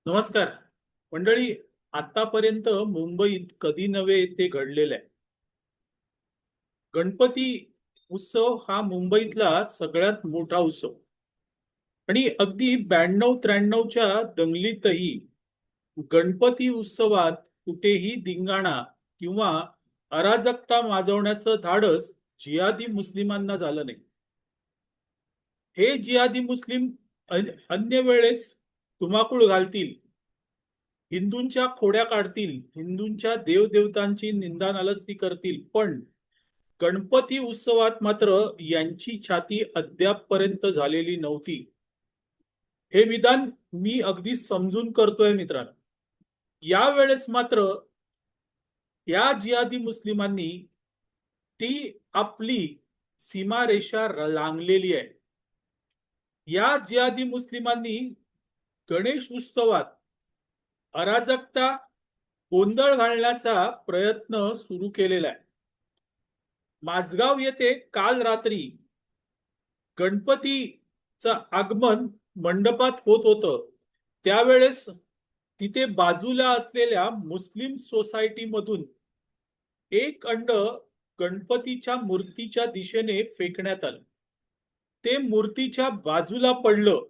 नमस्कार मंडळी. आतापर्यंत मुंबईत कधी नव्हे ते घडलेलं आहे. गणपती उत्सव हा मुंबईतला सगळ्यात मोठा उत्सव आणि अगदी 92-93च्या दंगलीतही गणपती उत्सवात कुठेही धिंगाणा किंवा अराजकता माजवण्याचं धाडस जिहादी मुस्लिमांना झालं नाही. हे जिहादी मुस्लिम अन्य वेळेस धुमाकूळ घालतील, हिंदूंच्या खोड्या काढतील, हिंदूंच्या देवदेवतांची निंदा नालस्ती करतील, पण गणपती उत्सवात मात्र यांची छाती अद्यापपर्यंत झालेली नव्हती. हे विधान मी अगदी समजून करतोय मित्रांनो. यावेळेस मात्र या जिहादी मुस्लिमांनी ती आपली सीमारेषा लांघलेली आहे. या जिहादी मुस्लिमांनी गणेश उत्सवात अराजकता, गोंधळ घालण्याचा प्रयत्न सुरू केलेला आहे. माझगाव येथे काल रात्री गणपतीचं आगमन मंडपात होत होतं. त्यावेळेस तिथे बाजूला असलेल्या मुस्लिम सोसायटीमधून एक अंड गणपतीच्या मूर्तीच्या दिशेने फेकण्यात आलं. ते मूर्तीच्या बाजूला पडलं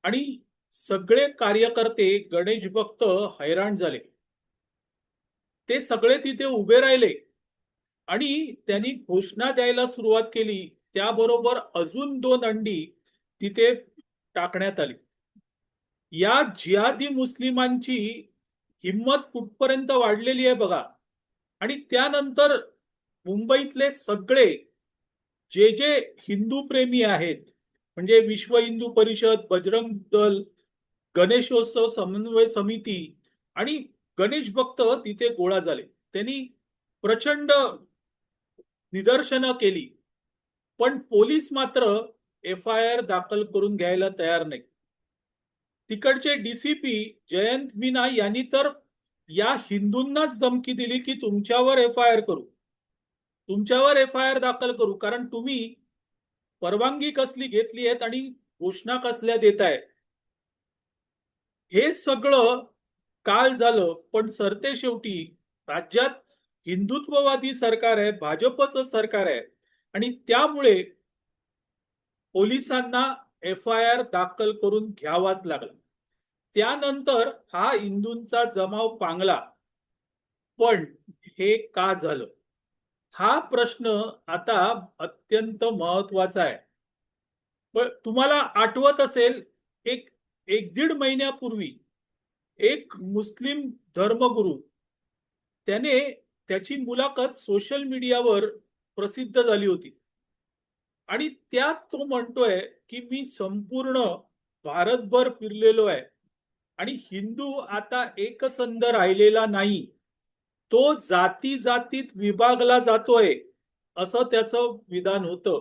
आणि सगळे कार्यकर्ते गणेश भक्त हैराण झाले. ते सगळे तिथे उभे राहिले आणि त्यांनी घोषणा द्यायला सुरुवात केली. त्याबरोबर अजून 2 अंडी तिथे टाकण्यात आली. या जिहादी मुस्लिमांची हिंमत कुठपर्यंत वाढलेली आहे बघा. आणि त्यानंतर मुंबईतले सगळे जे जे हिंदू प्रेमी आहेत, म्हणजे विश्व हिंदू परिषद, बजरंग दल, गणेशोत्सव समन्वय समिती आणि गणेश भक्त तिथे गोळा झाले. त्यांनी प्रचंड निदर्शनं केली, पण पोलीस मात्र FIR दाखल करून घ्यायला तयार नाही. तिकडचे DCP जयंत मीना यांनी तर या हिंदूंनाच धमकी दिली की तुमच्यावर FIR करू, तुमच्यावर FIR दाखल करू, कारण तुम्ही परवानगी कसली घेतली आहेत आणि घोषणा कसल्या देताय. हे सगळं काल झालं, पण सरते शेवटी राज्यात हिंदुत्ववादी सरकार आहे, भाजपचं सरकार आहे आणि त्यामुळे पोलिसांना FIR दाखल करून घ्यावाच लागला. त्यानंतर हा हिंदूंचा जमाव पांगला. पण हे का झालं, हा प्रश्न आता अत्यंत महत्वाचा आहे. पण तुम्हाला आठवत असेल, एक एक दीड महिन्यापूर्वी एक मुस्लिम धर्मगुरू, त्याने त्याची मुलाखत सोशल मीडियावर प्रसिद्ध झाली होती आणि त्यात तो म्हणतोय की मी संपूर्ण भारतभर फिरलेलो आहे आणि हिंदू आता एकसंध राहिलेला नाही, तो जाती जातीत विभागला जातोय, असं त्याचं विधान होतं.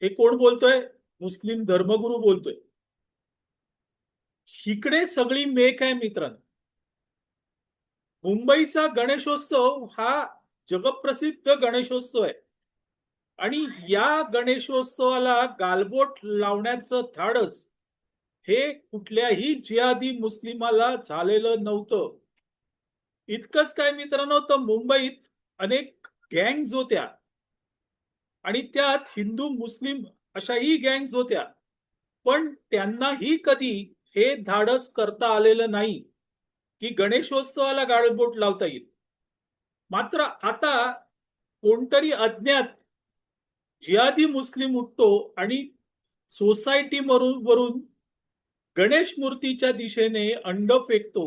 हे कोण बोलतोय? मुस्लिम धर्मगुरू बोलतोय. इकडे सगळी मेक आहे मित्रांनो. मुंबईचा गणेशोत्सव हा जगप्रसिद्ध गणेशोत्सव आहे आणि या गणेशोत्सवाला गालबोट लावण्याचं धाडस हे कुठल्याही जिहादी मुस्लिमाला झालेलं नव्हतं. इतकंच काय मित्रांनो, तर मुंबईत अनेक गँग्स होत्या आणि त्यात हिंदू मुस्लिम अशाही गँग्स होत्या, पण त्यांनाही कधी हे धाडस करता आलेलं नाही की गणेशोत्सवाला गाळबोट लावता येईल. मात्र आता कोणतरी अज्ञात जिहादी मुस्लिम उठतो आणि सोसायटी वरून गणेश मूर्तीच्या दिशेने अंड फेकतो.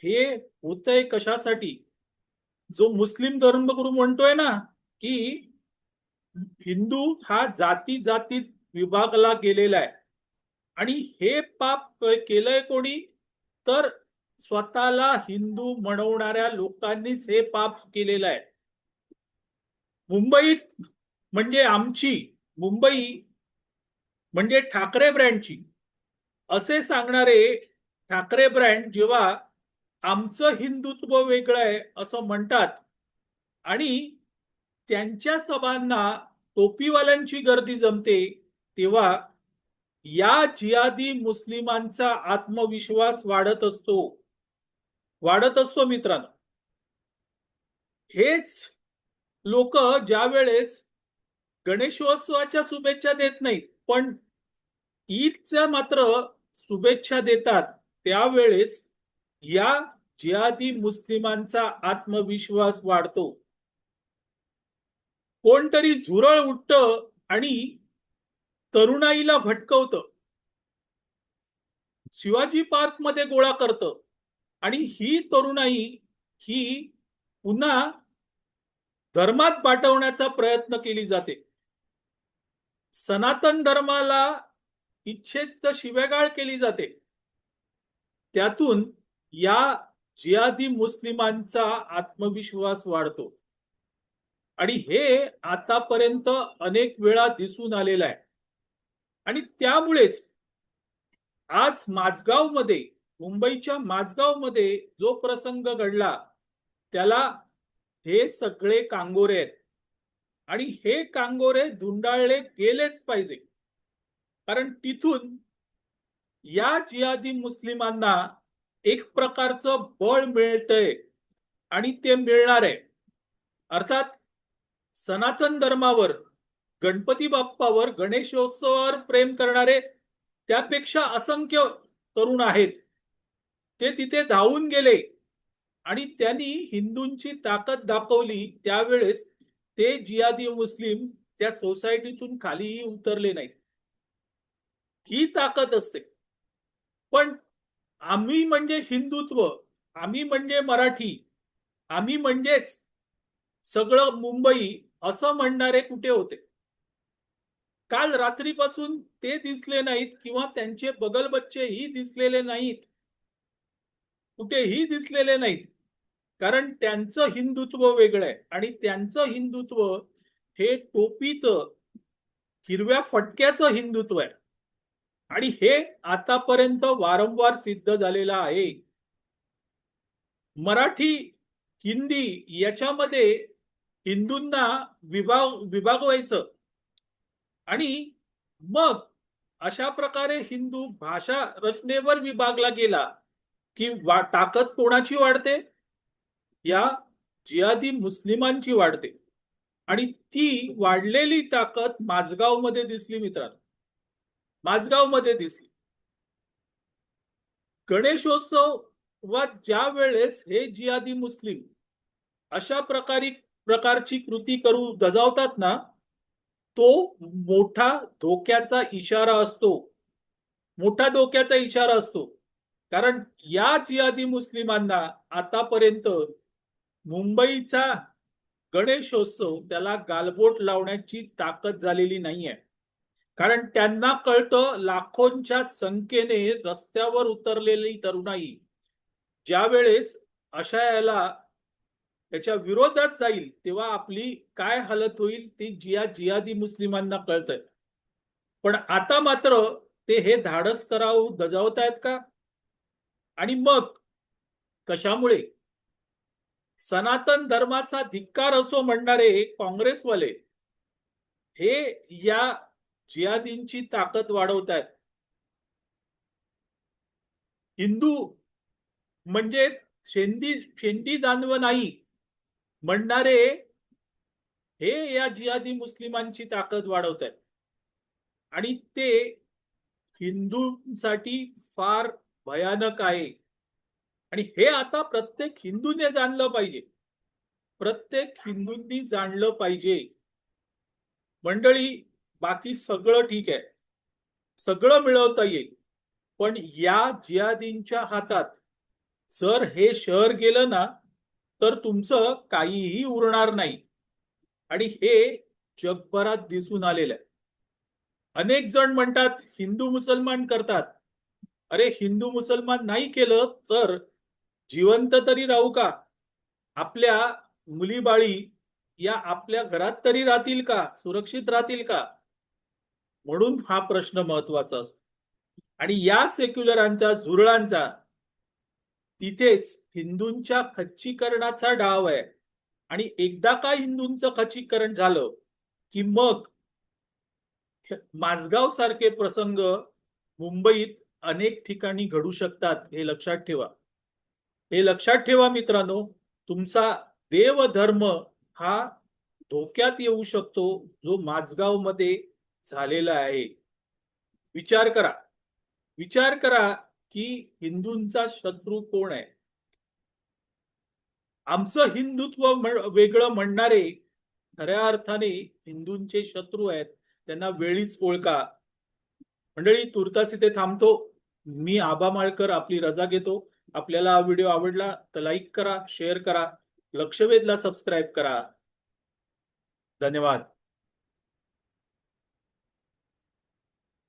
हे होतंय कशासाठी? जो मुस्लिम धर्मगुरू म्हणतोय ना की हिंदू हा जाती जातीत विभागला गेलेला आहे आणि हे पाप केलंय कोणी? तर स्वतःला हिंदू म्हणवणाऱ्या लोकांनीच हे पाप केलेलं आहे. मुंबईत म्हणजे आमची, मुंबई म्हणजे ठाकरे ब्रँडची, असे सांगणारे ठाकरे ब्रँड जेव्हा आमचं हिंदुत्व वेगळं आहे असं म्हणतात आणि त्यांच्या सभांना टोपीवाल्यांची गर्दी जमते, तेव्हा या जिहादी मुस्लिमांचा आत्मविश्वास वाढत असतो मित्रांनो. हेच लोक ज्या वेळेस गणेशोत्सवाच्या शुभेच्छा देत नाहीत पण ईदच्या मात्र शुभेच्छा देतात, त्यावेळेस या जिहादी मुस्लिमांचा आत्मविश्वास वाढतो. कोणतरी झुरळ उठतं आणि तरुणाईला भटकवतं, शिवाजी पार्क मध्ये गोळा करतं आणि ही तरुणाई ही पुन्हा धर्मात पाठवण्याचा प्रयत्न केली जाते. सनातन धर्माला इच्छेत शिवेगाळ केली जाते. त्यातून या जिहादी मुस्लिमांचा आत्मविश्वास वाढतो आणि हे आतापर्यंत अनेक वेळा दिसून आलेलं आहे. आणि त्यामुळेच आज माझगावमध्ये, मुंबईच्या माझगावमध्ये जो प्रसंग घडला त्याला हे सगळे कांगोरे आहेत आणि हे कांगोरे धुंडाळले गेलेच पाहिजे. कारण तिथून या जिहादी मुस्लिमांना एक प्रकारचं बळ मिळतंय आणि ते मिळणार आहे. अर्थात सनातन धर्मावर, गणपती बाप्पावर, गणेशोत्सवावर प्रेम करणारे त्यापेक्षा असंख्य तरुण आहेत. ते तिथे धावून गेले आणि त्यांनी हिंदूंची ताकद दाखवली. त्यावेळेस ते जिहादी मुस्लिम त्या सोसायटीतून खालीही उतरले नाहीत. ही ताकद असते. पण आम्ही म्हणजे हिंदुत्व, आम्ही म्हणजे मराठी, आम्ही म्हणजेच सगळं मुंबई असं म्हणणारे कुठे होते? काल रात्रीपासून ते दिसले नाहीत किंवा त्यांचे बगलबच्चेही दिसलेले नाहीत, कुठेही दिसलेले नाहीत. कारण त्यांचं हिंदुत्व वेगळं आहे आणि त्यांचं हिंदुत्व हे टोपीचं, हिरव्या फटक्याचं हिंदुत्व आहे आणि हे आतापर्यंत वारंवार सिद्ध झालेलं आहे. मराठी, हिंदी याच्यामध्ये हिंदूंना विभागवायचं आणि मग अशा प्रकारे हिंदू भाषा रचनेवर विभागला गेला की ताकद कोणाची वाढते? या जिहादी मुस्लिमांची वाढते. आणि ती वाढलेली ताकद माझगावमध्ये दिसली मित्रांनो, माझगावमध्ये दिसली. गणेशोत्सवात ज्या वेळेस हे जिहादी मुस्लिम अशा प्रकारची कृती करू दजावतात ना, तो मोठा धोक्याचा इशारा असतो. मोठा धोक्याचा इशारा असतो. कारण या जिहादी मुस्लिमांना आतापर्यंत मुंबईचा गणेशोत्सव त्याला गालबोट लावण्याची ताकद झालेली नाहीये. कारण त्यांना कळतं, लाखोंच्या संख्येने रस्त्यावर उतरलेली तरुणाई ज्या वेळेस अशा याला त्याच्या विरोधात जाईल तेव्हा आपली काय हालत होईल ती जिहादी मुस्लिमांना कळतंय. पण आता मात्र ते हे धाडस करावं दजावतायत का? आणि मग कशामुळे? सनातन धर्माचा धिक्कार असो म्हणणारे काँग्रेसवाले हे या जिहादींची ताकद वाढवतायत. हिंदू म्हणजे शेंडी दानव नाही म्हणणारे हे या जिहादी मुस्लिमांची ताकद वाढवत आहेत आणि ते हिंदूंसाठी फार भयानक आहे. आणि हे आता प्रत्येक हिंदूने जाणलं पाहिजे, प्रत्येक हिंदूंनी जाणलं पाहिजे. मंडळी, बाकी सगळं ठीक आहे, सगळं मिळवता येईल, पण या जिहादींच्या हातात जर हे शहर गेलं ना तर तुमचं काहीही उरणार नाही. आणि हे जगभरात दिसून आलेलं आहे. अनेक जण म्हणतात हिंदू मुसलमान करतात. अरे हिंदू मुसलमान नाही केलं तर जिवंत तरी राहू का? आपल्या मुलीबाळी या आपल्या घरात तरी राहतील का? सुरक्षित राहतील का? म्हणून हा प्रश्न महत्वाचा असतो. आणि या सेक्युलरांचा, झुरळांचा तिथेच हिंदूंच्या खच्चीकरणाचा डाव आहे. आणि एकदा का हिंदूंचं खच्चीकरण झालं की मग माझगाव सारखे प्रसंग मुंबईत अनेक ठिकाणी घडू शकतात, हे लक्षात ठेवा. हे लक्षात ठेवा मित्रांनो, तुमचा देवधर्म हा धोक्यात येऊ शकतो, जो माझगाव मध्ये झालेला आहे. विचार करा. विचार करा की हिंदूंचा शत्रू कोण आहे. आमचं हिंदुत्व वेगळं म्हणणारे खऱ्या अर्थाने हिंदूंचे शत्रू आहेत. त्यांना वेळीच ओळखा. मंडळी, तुर्तास इथे थांबतो. मी आबा माळकर आपली रजा घेतो. आपल्याला हा व्हिडिओ आवडला तर लाईक करा, शेअर करा, लक्षवेधला सबस्क्राईब करा. धन्यवाद.